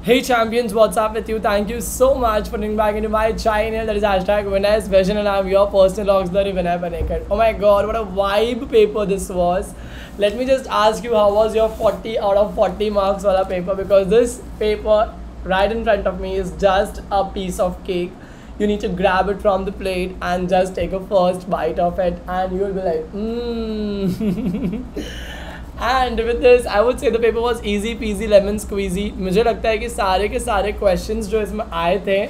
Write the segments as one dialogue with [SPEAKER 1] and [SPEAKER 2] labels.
[SPEAKER 1] Hey champions, what's up with you? Thank you so much for coming back into my channel. That is hashtag Vinay's Vision and I'm your personal auxiliary Vinay Banekar. Oh my god, what a vibe paper this was. Let me just ask you, how was your 40 out of 40 marks wala paper? Because this paper right in front of me is just a piece of cake. You need to grab it from the plate and just take a first bite of it and you will be like, And with this, I would say the paper was easy peasy lemon squeezy. मुझे लगता है कि सारे के सारे questions जो इसमें आए थे,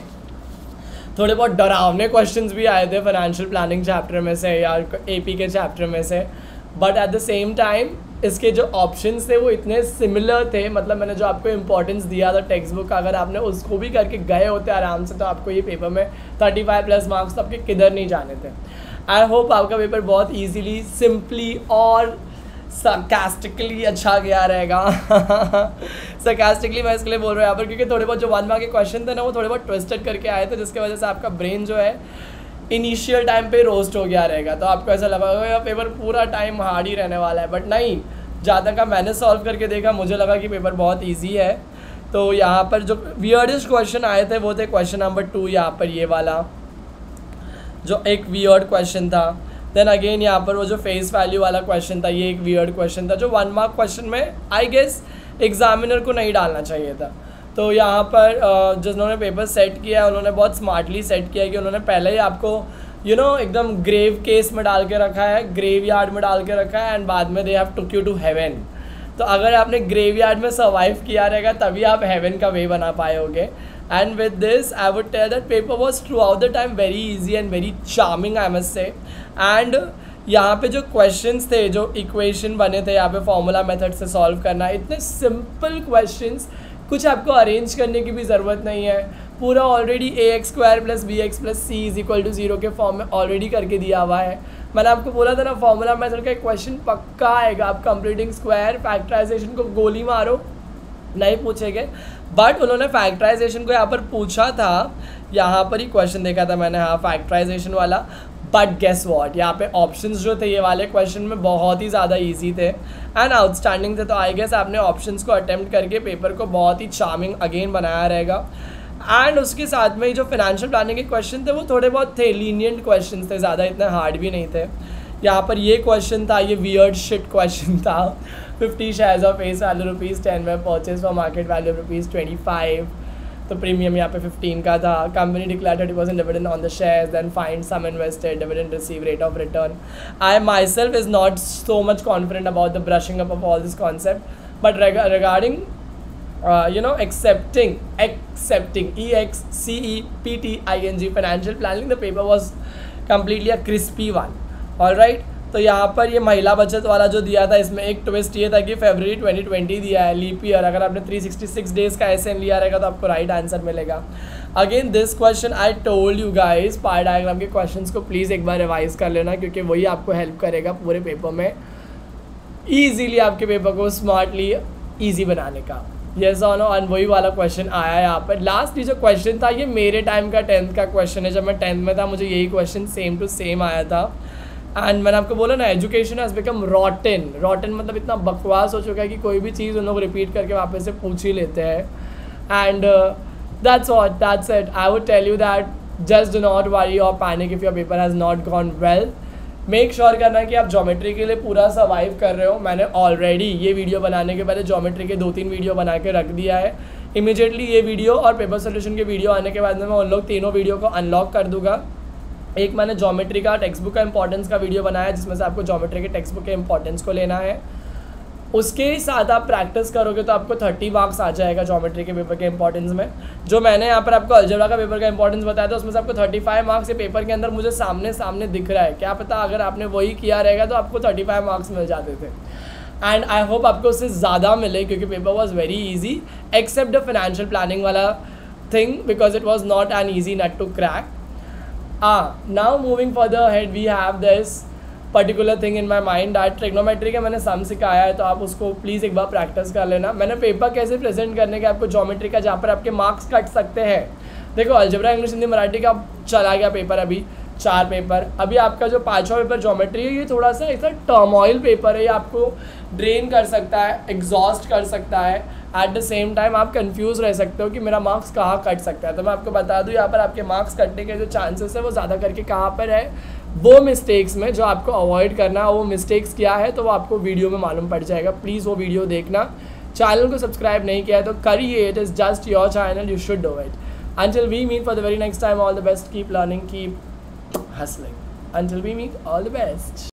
[SPEAKER 1] थोड़े बहुत डरावने questions भी आए थे फाइनेंशियल प्लानिंग चैप्टर में से या AP के चैप्टर में से, but at the same time इसके जो ऑप्शंस थे वो इतने सिमिलर थे. मतलब मैंने जो आपको इंपॉर्टेंस दिया था टेक्स्ट बुक, अगर आपने उसको भी करके गए होते आराम से तो आपको ये पेपर में 35+ मार्क्स तो आपके किधर नहीं जाने थे. आई होप आपका पेपर बहुत ईजीली, सिंपली और सरकास्टिकली अच्छा गया रहेगा. सरकास्टिकली मैं इसके लिए बोल रहा हूँ यहाँ पर क्योंकि थोड़े बहुत जो 1 मार्क के क्वेश्चन थे ना वो थोड़े बहुत ट्विस्टेड करके आए थे, जिसकी वजह से आपका ब्रेन जो है इनिशियल टाइम पे रोस्ट हो गया रहेगा. तो आपको ऐसा लगा होगा पेपर पूरा टाइम हार्ड ही रहने वाला है, बट नहीं, ज़्यादा का मैंने सॉल्व करके देखा, मुझे लगा कि पेपर बहुत ईजी है. तो यहाँ पर जो वियर्डेस्ट क्वेश्चन आए थे वो थे क्वेश्चन नंबर 2, यहाँ पर ये वाला जो एक वियर्ड क्वेश्चन था. देन अगेन यहाँ पर वो जो फेस वैल्यू वाला क्वेश्चन था, ये एक वियर्ड क्वेश्चन था जो 1 मार्क क्वेश्चन में आई गेस एग्जामिनर को नहीं डालना चाहिए था. तो यहाँ पर जिन्होंने पेपर सेट किया उन्होंने बहुत स्मार्टली सेट किया कि उन्होंने पहले ही आपको एकदम ग्रेव केस में डाल के रखा है, ग्रेव यार्ड में डाल के रखा है, एंड बाद में they have took you to heaven. तो अगर आपने ग्रेव यार्ड में सर्वाइव किया रहेगा तभी आप हेवन का वे बना पाए होगे. And with this, I would tell that paper was throughout the time very easy and very charming, I must say. And यहाँ पे जो questions थे, जो equation बने थे यहाँ पे formula method से solve करना, इतने simple questions, कुछ आपको arrange करने की भी ज़रूरत नहीं है. पूरा already ax² + bx + c = 0 के फॉर्म में ऑलरेडी करके दिया हुआ है. मैंने आपको बोला था ना फॉर्मूला मेथड का एक क्वेश्चन पक्का आएगा. आप कंप्लीटिंग स्क्वायर फैक्टराइजेशन को गोली मारो, नहीं पूछेंगे, बट उन्होंने फैक्टराइजेशन को यहाँ पर पूछा था. यहाँ पर ही क्वेश्चन देखा था मैंने, हाँ, फैक्टराइजेशन वाला. बट गेस व्हाट, यहाँ पे ऑप्शंस जो थे ये वाले क्वेश्चन में बहुत ही ज़्यादा इजी थे एंड आउटस्टैंडिंग थे. तो आई गेस आपने ऑप्शंस को अटेम्प्ट करके पेपर को बहुत ही चार्मिंग अगेन बनाया रहेगा. एंड उसके साथ में जो फाइनेंशियल प्लानिंग के क्वेश्चन थे वो थोड़े बहुत थे, लीनियंट क्वेश्चन थे, ज़्यादा इतने हार्ड भी नहीं थे. यहाँ पर ये क्वेश्चन था, ये वियर्ड शिट क्वेश्चन था. 50 shares of face value ₹10 में परचेज फॉर मार्केट वैल्यू ₹25. तो प्रीमियम यहाँ पे 15 का था. Company declare 30% dividend on the shares, then find sum invested, dividend receive, rate of return. I myself is not so much confident about the brushing up of all this concept, but regarding accepting EXCEPTING financial planning, the paper was completely a crispy one. All right, तो यहाँ पर ये महिला बचत वाला जो दिया था इसमें एक ट्विस्ट ये था कि फरवरी 2020 दिया है, लीप ईयर. अगर आपने 366 डेज़ का SN लिया रहेगा तो आपको राइट आंसर मिलेगा. Again this question I told you guys, bar diagram के क्वेश्चंस को प्लीज़ एक बार रिवाइज कर लेना क्योंकि वही आपको हेल्प करेगा पूरे पेपर में ईजीली आपके पेपर को स्मार्टली ईजी बनाने का. यस और नो, और वही वाला क्वेश्चन आया यहाँ पर. लास्ट जो क्वेश्चन था ये मेरे टाइम का 10th का क्वेश्चन है. जब मैं 10th में था मुझे यही क्वेश्चन सेम टू सेम आया था. एंड मैंने आपको बोला ना, एजुकेशन हैज़ बिकम रॉटन. रॉटन मतलब इतना बकवास हो चुका है कि कोई भी चीज़ उन लोग रिपीट करके वापस से पूछ ही लेते हैं. And that's it. I would tell you that just do not worry और panic if your paper has not gone well. Make sure करना कि आप ज्योमेट्री के लिए पूरा सर्वाइव कर रहे हो. मैंने ऑलरेडी ये वीडियो बनाने के पहले ज्योमेट्री के 2-3 वीडियो बना के रख दिया है. इमीडिएटली ये वीडियो और पेपर सोल्यूशन के वीडियो आने के बाद में मैं उन लोग तीनों वीडियो को अनलॉक कर दूंगा. एक मैंने ज्योमेट्री का टेक्स्ट बुक का इंपॉर्टेंस का वीडियो बनाया है जिसमें से आपको ज्योमेट्री के टेक्स्ट बुक के इंपॉर्टेंस को लेना है. उसके साथ आप प्रैक्टिस करोगे तो आपको 30 मार्क्स आ जाएगा ज्योमेट्री के पेपर के इंपॉर्टेंस में. जो मैंने यहाँ पर आपको अलजेब्रा का पेपर का इंपॉर्टेंस बताया था उसमें से आपको 35 मार्क्स ये पेपर के अंदर मुझे सामने दिख रहा है. क्या पता अगर आपने वही किया रहेगा तो आपको 35 मार्क्स मिल जाते थे. एंड आई होप आपको उससे ज़्यादा मिले क्योंकि paper was very easy except the financial planning वाला thing because it was not an easy nut to crack. Now moving further ahead we have this particular thing in my mind that trigonometry का मैंने सम सिखाया है तो आप उसको please एक बार practice कर लेना. मैंने पेपर कैसे प्रेजेंट करने के आपको ज्योमेट्री का जहाँ पर आपके मार्क्स कट सकते हैं. देखो अलजेब्रा इंग्लिश हिंदी मराठी का चला गया पेपर अभी, 4 पेपर। अभी आपका जो 5वां पेपर ज्योमेट्री है ये थोड़ा सा ऐसा टर्मोइल पेपर है, ये आपको ड्रेन कर सकता है, एग्जॉस्ट कर सकता है, एट द सेम टाइम आप कंफ्यूज रह सकते हो कि मेरा मार्क्स कहाँ कट सकता है। तो मैं आपको बता दूँ यहाँ पर आपके मार्क्स कटने के जो चांसेस है वो ज़्यादा करके कहाँ पर है, वो मिस्टेक्स में जो आपको अवॉइड करना है। वो मिस्टेक्स क्या है तो वो आपको वीडियो में मालूम पड़ जाएगा, प्लीज़ वो वीडियो देखना। चैनल को सब्सक्राइब नहीं किया है तो करिए, it is just your channel, you should do it. Until we meet for the very next time, all the best, keep learning, keep hustling. Until we meet, all the best.